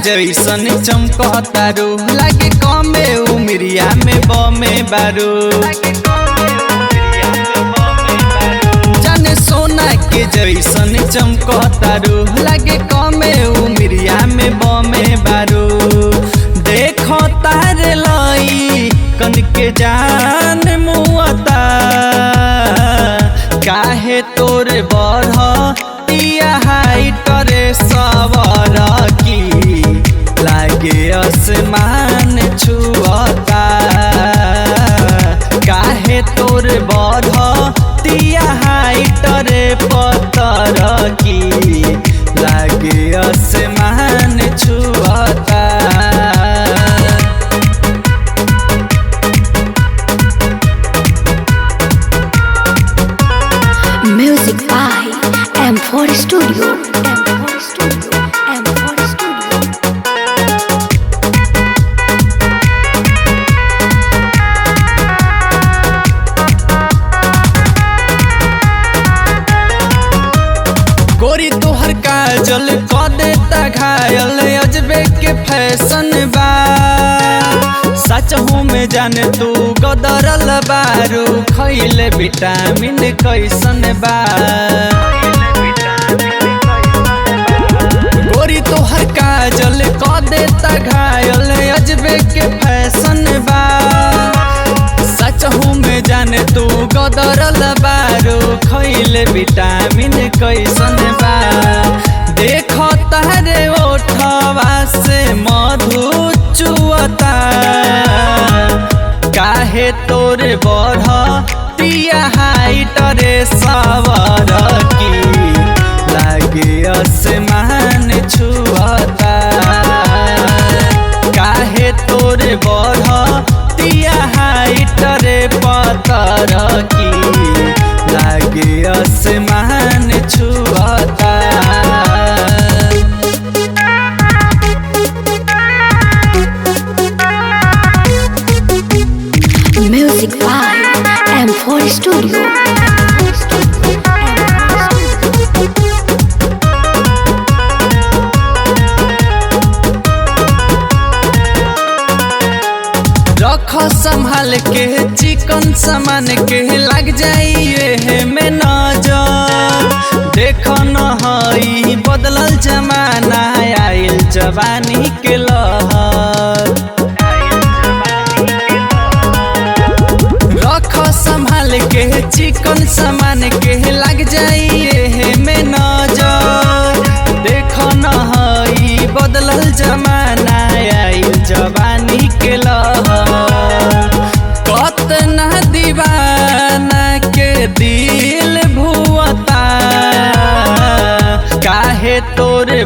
जैसन चमकतारू लागे कमे उमरिया में बमे बारू जाने सोना के जैसन चमकतारू लागे कमे उमरिया में बमे बारू देखो तारे लई कन के जान मुआता काहे तोरे बढ़ हाइटरे सवर की लागे आसमान छुअता काहे तोर बढ़तिया हाइटरे पत्थर की लागे आसमान छुअता Music by M4 Studio. M4 Studio. M4 Studio. गोरी तोहर काजल क देता घायल अजबे के फैशन बा सच हूँ में जाने तू गदरल बारू खैले विटामिन कैसन बा गोरी तोहर काजल क देता घायल अजबे के फैशन बा सच हूँ में जाने तू गदरल बारू खैले विटामिन कैसन बा देखो तारे ओठवा से मधु चुअता काहे तोरे बढ़तिया हाइटरे सवर की लागे आसमान छुअता काहे तोरे बढ़तिया हाइटरे पत्थर की लागे आसमान छुअता Music by M4 Studio. M4 Studio. M4 Studio. रख संभाल के चिकन सामान के लग जाइए में नजर देखो न हई बदलल जमाना आइल जवानी के लहर रख संभाल के चिकन सामान के लग जाइए में नजर देखो न हई बदलल जमाना आइल जवानी के लहर कतना दीवाना के दिल भुअता काहे तोरे